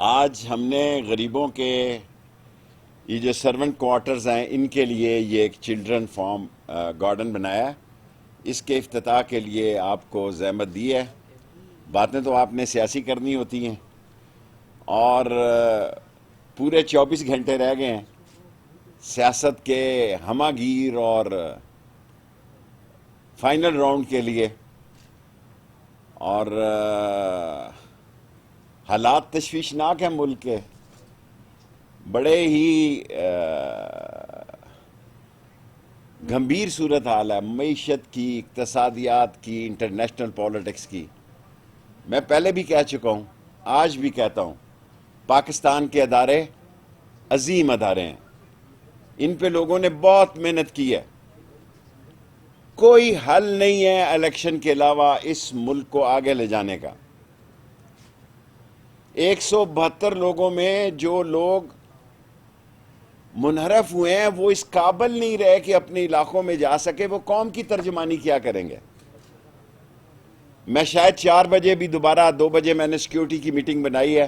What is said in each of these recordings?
آج ہم نے غریبوں کے یہ جو سرونٹ کوارٹرز ہیں ان کے لیے یہ ایک چلڈرن فارم گارڈن بنایا ہے۔ اس کے افتتاح کے لیے آپ کو زحمت دی ہے۔ باتیں تو آپ نے سیاسی کرنی ہوتی ہیں اور پورے 24 گھنٹے رہ گئے ہیں سیاست کے ہمہ گیر اور فائنل راؤنڈ کے لیے، اور حالات تشویشناک ہیں ملک کے، بڑے ہی گھمبیر صورتحال ہے معیشت کی، اقتصادیات کی، انٹرنیشنل پالیٹکس کی۔ میں پہلے بھی کہہ چکا ہوں، آج بھی کہتا ہوں، پاکستان کے ادارے عظیم ادارے ہیں، ان پہ لوگوں نے بہت محنت کی ہے۔ کوئی حل نہیں ہے الیکشن کے علاوہ اس ملک کو آگے لے جانے کا۔ 172 لوگوں میں جو لوگ منحرف ہوئے ہیں وہ اس قابل نہیں رہے کہ اپنے علاقوں میں جا سکے، وہ قوم کی ترجمانی کیا کریں گے؟ میں شاید 4 بجے بھی دوبارہ 2 بجے میں نے سیکیورٹی کی میٹنگ بنائی ہے،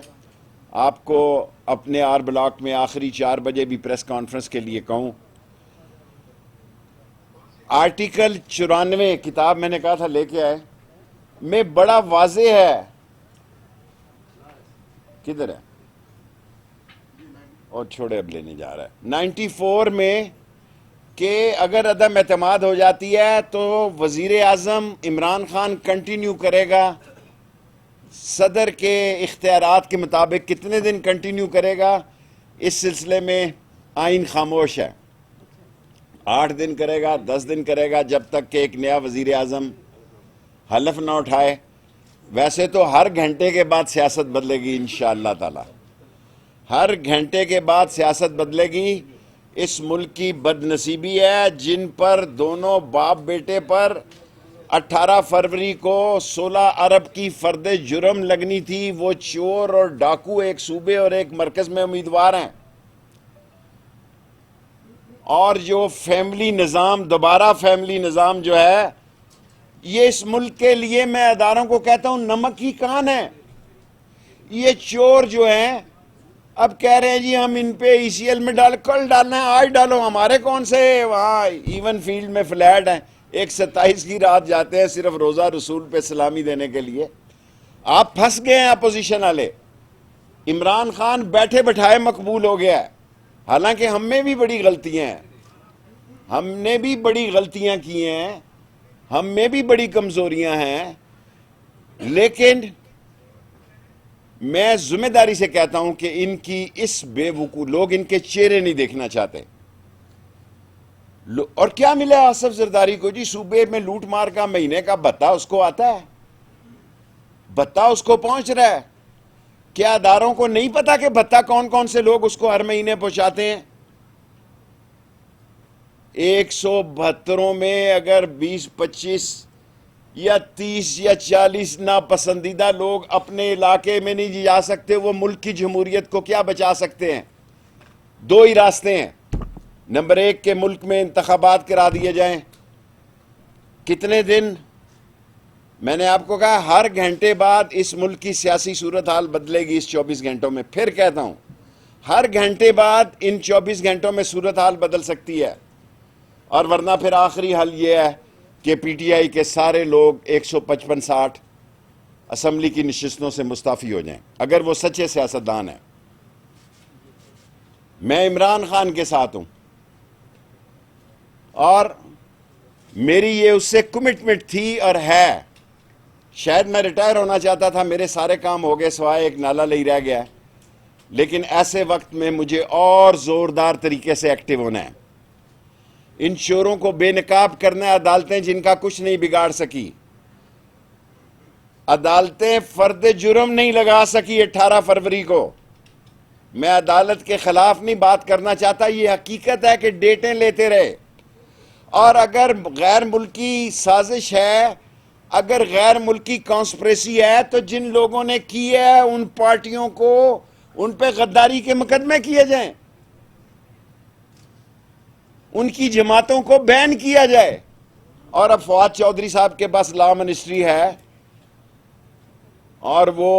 آپ کو اپنے آر بلاک میں آخری 4 بجے بھی پریس کانفرنس کے لیے کہوں۔ آرٹیکل 94 کتاب میں نے کہا تھا لے کے آئے، میں بڑا واضح ہے، کدھر ہے اور چھوڑے اب لینے جا رہا ہے، 94 میں کہ اگر عدم اعتماد ہو جاتی ہے تو وزیر اعظم عمران خان کنٹینیو کرے گا، صدر کے اختیارات کے مطابق کتنے دن کنٹینیو کرے گا اس سلسلے میں آئین خاموش ہے، 8 دن کرے گا، 10 دن کرے گا، جب تک کہ ایک نیا وزیر اعظم حلف نہ اٹھائے۔ ویسے تو ہر گھنٹے کے بعد سیاست بدلے گی انشاءاللہ تعالی، ہر گھنٹے کے بعد سیاست بدلے گی۔ اس ملک کی بد نصیبی ہے جن پر دونوں باپ بیٹے پر 18 فروری کو 16 ارب کی فرد جرم لگنی تھی، وہ چور اور ڈاکو ایک صوبے اور ایک مرکز میں امیدوار ہیں، اور جو فیملی نظام، دوبارہ فیملی نظام جو ہے، یہ اس ملک کے لیے میں اداروں کو کہتا ہوں نمک کی کان ہے۔ یہ چور جو ہیں اب کہہ رہے ہیں جی ہم ان پہ ای سی ایل میں کل ڈالنا ہے، آج ڈالو، ہمارے کون سے وہاں ایون فیلڈ میں فلیٹ ہیں، ایک 27 کی رات جاتے ہیں صرف روزہ رسول پہ سلامی دینے کے لیے۔ آپ پھنس گئے ہیں اپوزیشن والے، عمران خان بیٹھے بٹھائے مقبول ہو گیا ہے، حالانکہ ہم میں بھی بڑی غلطیاں ہیں، ہم نے بھی بڑی غلطیاں کی ہیں، ہم میں بھی بڑی کمزوریاں ہیں، لیکن میں ذمہ داری سے کہتا ہوں کہ ان کی اس بے وقوع، لوگ ان کے چہرے نہیں دیکھنا چاہتے۔ اور کیا ملا آصف زرداری کو؟ جی صوبے میں لوٹ مار کا مہینے کا بھتہ اس کو آتا ہے، بھتہ اس کو پہنچ رہا ہے۔ کیا اداروں کو نہیں پتا کہ بھتہ کون کون سے لوگ اس کو ہر مہینے پہنچاتے ہیں؟ 172 میں اگر 20 25 یا 30 یا 40 ناپسندیدہ لوگ اپنے علاقے میں نہیں جا سکتے، وہ ملک کی جمہوریت کو کیا بچا سکتے ہیں؟ 2 ہی راستے ہیں، نمبر 1 کہ ملک میں انتخابات کرا دیے جائیں۔ کتنے دن؟ میں نے آپ کو کہا ہر گھنٹے بعد اس ملک کی سیاسی صورتحال بدلے گی اس 24 گھنٹوں میں، پھر کہتا ہوں ہر گھنٹے بعد ان 24 گھنٹوں میں صورتحال بدل سکتی ہے، اور ورنہ پھر آخری حل یہ ہے کہ پی ٹی آئی کے سارے لوگ 155-60 اسمبلی کی نشستوں سے مستعفی ہو جائیں، اگر وہ سچے سیاستدان ہیں۔ میں عمران خان کے ساتھ ہوں، اور میری یہ اس سے کمٹمنٹ تھی اور ہے۔ شاید میں ریٹائر ہونا چاہتا تھا، میرے سارے کام ہو گئے سوائے ایک نالا لئی رہ گیا ہے، لیکن ایسے وقت میں مجھے اور زوردار طریقے سے ایکٹیو ہونا ہے۔ ان چوروں کو بے نقاب کرنا ہے عدالتیں جن کا کچھ نہیں بگاڑ سکی، عدالتیں فرد جرم نہیں لگا سکی 18 فروری کو۔ میں عدالت کے خلاف نہیں بات کرنا چاہتا، یہ حقیقت ہے کہ ڈیٹیں لیتے رہے، اور اگر غیر ملکی سازش ہے، اگر غیر ملکی کانسپریسی ہے، تو جن لوگوں نے کی ہے ان پارٹیوں کو ان پہ غداری کے مقدمے کیے جائیں، ان کی جماعتوں کو بین کیا جائے۔ اور اب فواد چودھری صاحب کے پاس لا منسٹری ہے، اور وہ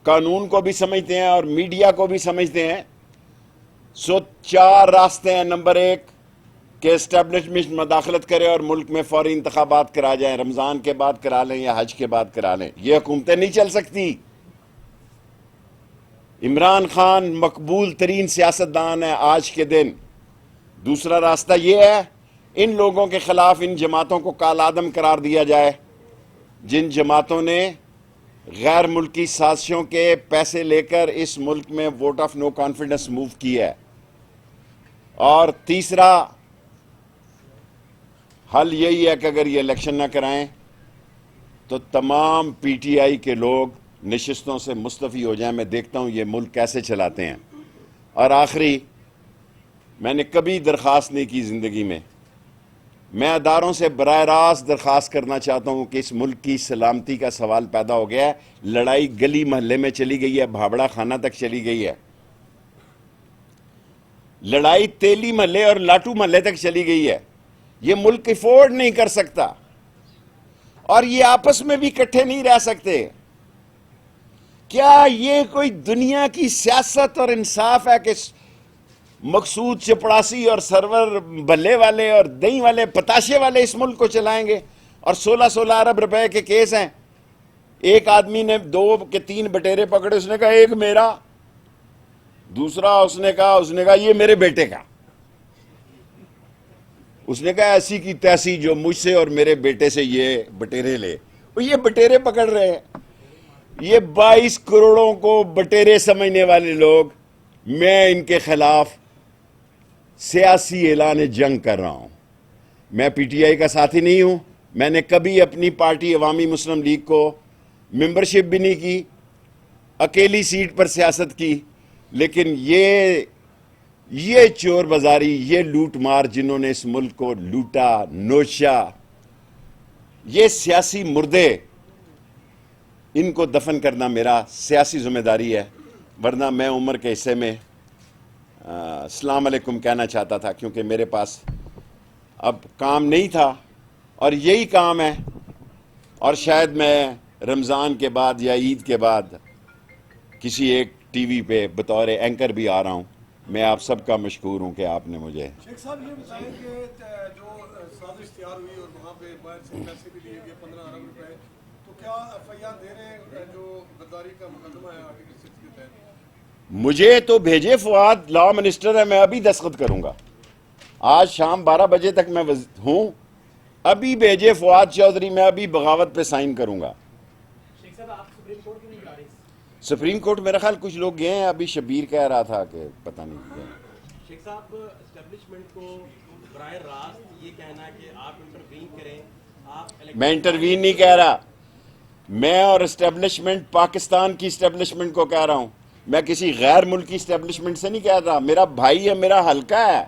قانون کو بھی سمجھتے ہیں اور میڈیا کو بھی سمجھتے ہیں. سو 4 راستے ہیں. نمبر 1 کہ اسٹیبلشمنٹ مداخلت کرے اور ملک میں فوری انتخابات کرا جائیں, رمضان کے بعد کرا لیں یا حج کے بعد کرا لیں. یہ حکومتیں نہیں چل سکتی. عمران خان مقبول ترین سیاستدان ہے آج کے دن. دوسرا راستہ یہ ہے ان لوگوں کے خلاف ان جماعتوں کو کالعدم قرار دیا جائے جن جماعتوں نے غیر ملکی سازشوں کے پیسے لے کر اس ملک میں vote of no confidence move کیا ہے. اور تیسرا حل یہی ہے کہ اگر یہ الیکشن نہ کرائیں تو تمام پی ٹی آئی کے لوگ نشستوں سے مستعفی ہو جائیں. میں دیکھتا ہوں یہ ملک کیسے چلاتے ہیں. اور آخری, میں نے کبھی درخواست نہیں کی زندگی میں اداروں سے براہ راست درخواست کرنا چاہتا ہوں کہ اس ملک کی سلامتی کا سوال پیدا ہو گیا ہے. لڑائی گلی محلے میں چلی گئی ہے, بھابڑا خانہ تک چلی گئی ہے. لڑائی تیلی محلے اور لاٹو محلے تک چلی گئی ہے. یہ ملک افورڈ نہیں کر سکتا اور یہ آپس میں بھی کٹھے نہیں رہ سکتے. کیا یہ کوئی دنیا کی سیاست اور انصاف ہے کہ مقصود چپڑاسی اور سرور بلے والے اور دہی والے پتاشے والے اس ملک کو چلائیں گے؟ اور 16 ارب روپے کے کیس ہیں. ایک آدمی نے 2 کے 3 بٹیرے پکڑے, اس نے کہا ایک میرا, دوسرا اس نے کہا یہ میرے بیٹے کا. اس نے کہا ایسی کی تیسی جو مجھ سے اور میرے بیٹے سے یہ بٹیرے لے. وہ یہ بٹیرے پکڑ رہے ہیں. یہ 22 کروڑوں کو بٹیرے سمجھنے والے لوگ, میں ان کے خلاف سیاسی اعلان جنگ کر رہا ہوں. میں پی ٹی آئی کا ساتھی نہیں ہوں. میں نے کبھی اپنی پارٹی عوامی مسلم لیگ کو ممبرشپ بھی نہیں کی, اکیلی سیٹ پر سیاست کی. لیکن یہ چور بازاری, یہ لوٹ مار جنہوں نے اس ملک کو لوٹا نوچا, یہ سیاسی مردے, ان کو دفن کرنا میرا سیاسی ذمہ داری ہے. ورنہ میں عمر کے حصے میں السلام علیکم کہنا چاہتا تھا, کیونکہ میرے پاس اب کام نہیں تھا اور یہی کام ہے. اور شاید میں رمضان کے بعد یا عید کے بعد کسی ایک ٹی وی پہ بطور اینکر بھی آ رہا ہوں. میں آپ سب کا مشکور ہوں کہ آپ نے مجھے. شیخ صاحب یہ بتائیں کہ جو سازش تیار ہوئی اور وہاں پہ باہر سے پیسے بھی لیے گئے 15 ارب روپے, تو کیا ایف آئی آر دے رہے ہیں جو غداری کا مقدمہ ہے آرٹیکل 6 کے تحت؟ مجھے تو بھیجے, فواد لا منسٹر ہے, میں ابھی دستخط کروں گا. آج شام 12 بجے تک میں ہوں. ابھی بھیجے فواد چودھری, میں ابھی بغاوت پہ سائن کروں گا. شیخ صاحب آپ سپریم کورٹ کیوں نہیں جا رہے؟ سپریم کورٹ میرا خیال کچھ لوگ گئے ہیں. ابھی شبیر کہہ رہا تھا کہ پتہ نہیں گئے. شیخ صاحب اسٹیبلشمنٹ کو براہ راست یہ کہنا ہے کہ آپ انٹروین کریں, آپ میں انٹروین نہیں کہہ رہا. میں اور اسٹیبلشمنٹ پاکستان کی اسٹیبلشمنٹ کو کہہ رہا ہوں. میں کسی غیر ملکی اسٹیبلشمنٹ سے نہیں کہہ رہا. میرا بھائی ہے, میرا حلقہ ہے,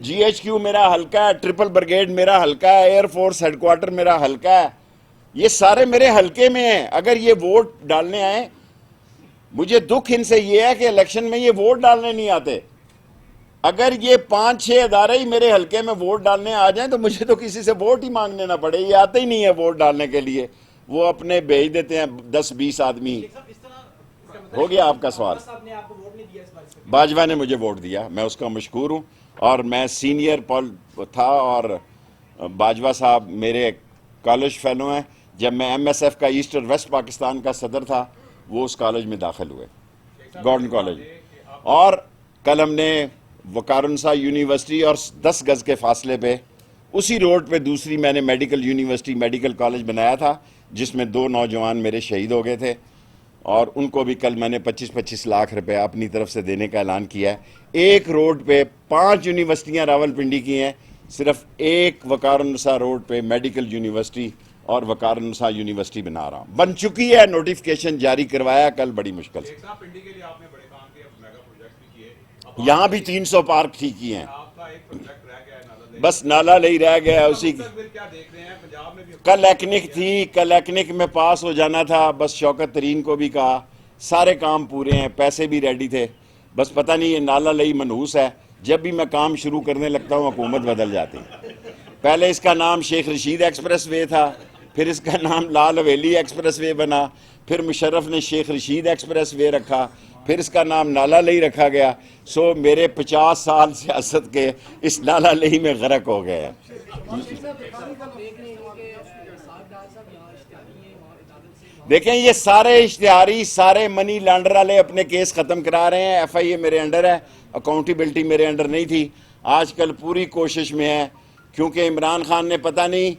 جی ایچ کیو میرا حلقہ ہے, ٹرپل بریگیڈ میرا حلقہ ہے, ایئر فورس ہیڈ کوارٹر میرا حلقہ ہے. یہ سارے میرے حلقے میں ہیں. اگر یہ ووٹ ڈالنے آئیں, مجھے دکھ ان سے یہ ہے کہ الیکشن میں یہ ووٹ ڈالنے نہیں آتے. اگر یہ 5-6 ادارے ہی میرے حلقے میں ووٹ ڈالنے آ جائیں تو مجھے تو کسی سے ووٹ ہی مانگنے نہ پڑے. یہ آتے ہی نہیں ہے ووٹ ڈالنے کے لیے, وہ اپنے بھیج دیتے ہیں 10-20 آدمی. ہو گیا آپ کا سوال. باجوہ نے مجھے ووٹ دیا, میں اس کا مشکور ہوں. اور میں سینئر تھا اور باجوہ صاحب میرے کالج فیلو ہیں. جب میں ایم ایس ایف کا ایسٹ اور ویسٹ پاکستان کا صدر تھا, وہ اس کالج میں داخل ہوئے, گورڈن کالج. اور کل ہم نے وقارنسا یونیورسٹی اور 10 گز کے فاصلے پہ اسی روڈ پہ دوسری میں نے میڈیکل یونیورسٹی میڈیکل کالج بنایا تھا, جس میں 2 نوجوان میرے شہید ہو گئے تھے. اور ان کو بھی کل میں نے 25-25 لاکھ روپے اپنی طرف سے دینے کا اعلان کیا ہے. ایک روڈ پہ 5 یونیورسٹیاں راولپنڈی کی ہیں, صرف ایک وقارنسا روڈ پہ میڈیکل یونیورسٹی اور وقارنسا یونیورسٹی بنا رہا ہوں. بن چکی ہے, نوٹیفکیشن جاری کروایا کل بڑی مشکل سے. یہاں بھی 300 پارک ٹھیک کی ہیں, بس نالا لئی رہ گیا اسی کی. کل ایکنک تھی, کل ایکنک میں پاس ہو جانا تھا, بس شوکت ترین کو بھی کہا, سارے کام پورے ہیں, پیسے بھی ریڈی تھے, بس پتہ نہیں یہ نالا لئی منحوس ہے. جب بھی میں کام شروع کرنے لگتا ہوں حکومت بدل جاتی ہے. پہلے اس کا نام شیخ رشید ایکسپریس وے تھا, پھر اس کا نام لال حویلی ایکسپریس وے بنا، پھر مشرف نے شیخ رشید ایکسپریس وے رکھا، پھر اس کا نام نالا لئی رکھا گیا. سو میرے 50 سال سیاست کے اس نالا لئی میں غرق ہو گئے ہیں. دیکھیں یہ سارے اشتہاری، سارے منی لانڈر والے اپنے کیس ختم کرا رہے ہیں. ایف آئی اے میرے انڈر ہے، اکاؤنٹیبلٹی میرے انڈر نہیں تھی. آج کل پوری کوشش میں ہے، کیونکہ عمران خان نے پتہ نہیں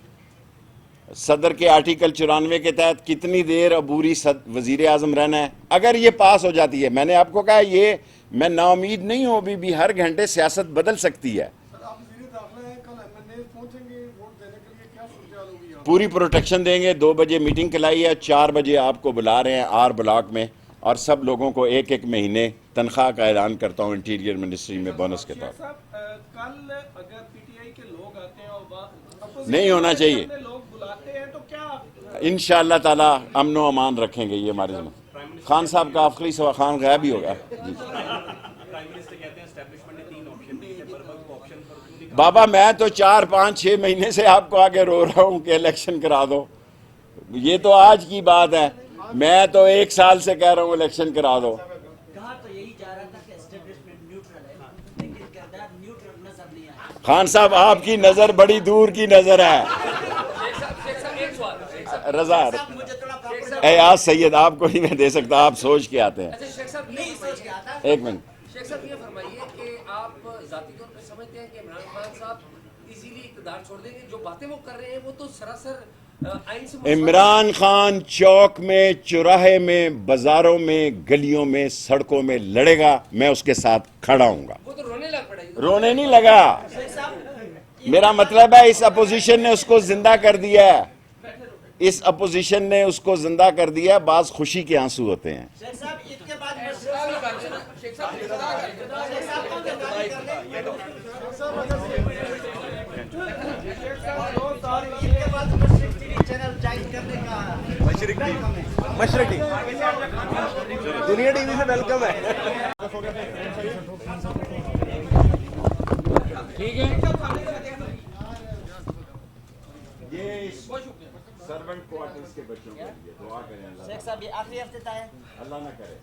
صدر کے آرٹیکل 94 کے تحت کتنی دیر عبوری وزیر اعظم رہنا ہے. اگر یہ پاس ہو جاتی ہے، میں نے آپ کو کہا یہ میں نا امید نہیں ہوں، بھی ہر گھنٹے سیاست بدل سکتی ہے. سر آپ وزیر داخلہ ہیں، کل ایم این اے پہنچیں گے ووٹ دینے کے لیے، کیا صورتحال ہوگی یہاں؟ پوری پروٹیکشن دیں گے. 2 بجے میٹنگ کلائی ہے، 4 بجے آپ کو بلا رہے ہیں آر بلاک میں، اور سب لوگوں کو 1 مہینے تنخواہ کا اعلان کرتا ہوں انٹیریئر منسٹری میں بونس کے طور پر. کل اگر پی ٹی آئی کے لوگ آتے ہیں اور نہیں ہونا چاہیے. لوگ بلاتے ہیں تو کیا انشاءاللہ تعالی امن و امان رکھیں گے یہ ہمارے ذمہ. خان صاحب کا آخری سوا خان غائب ہی ہوگا. جی پرائم منسٹر کہتے ہیں اسٹیبلشمنٹ نے 3 آپشن دیے ہیں، پر وقت آپشن پر بابا میں تو 4 5 6 مہینے سے آپ کو آگے رو رہا ہوں کہ الیکشن کرا دو. یہ تو آج کی بات ہے، میں تو 1 سال سے کہہ رہا ہوں الیکشن کرا دو. کہا تو یہی جا رہا تھا کہ اسٹیبلشمنٹ نیوٹرل ہے، لیکن کردار نیوٹرل نظر نہیں آیا. خان صاحب آپ کی نظر بڑی دور کی نظر ہے. رضا مجھے تھوڑا کافی اے سید آپ کو نہیں میں دے سکتا، آپ سوچ کے آتے ہیں. شیخ صاحب نہیں سوچ کے آتا. 1 منٹ. شیخ صاحب یہ فرمائیے کہ آپ ذاتی طور پہ سمجھتے ہیں کہ عمران خان صاحب ایزیلی اقتدار چھوڑ دیں گے؟ جو باتیں وہ کر رہے ہیں وہ تو سراسر آئین سے عمران خان چوک میں، چوراہے میں، بازاروں میں، گلیوں میں، سڑکوں میں لڑے گا، میں اس کے ساتھ کھڑا ہوں گا. وہ تو رونے لگ پڑے گا. رونے نہیں لگا، میرا مطلب ہے اس اپوزیشن نے اس کو زندہ کر دیا ہے. اس اپوزیشن نے اس کو زندہ کر دیا. بعض خوشی کے آنسو ہوتے ہیں. شیخ صاحب عید کے بعد شیخ صاحب چینل جوائن کرنے کا مشرق ٹی دنیا ٹی وی سے ویلکم ہے. یہ سرونٹ کوارٹرز کے بچوں کے لیے دعا کریں. شیخ صاحب یہ آخری ہفتے تھا ہے. اللہ نہ کرے.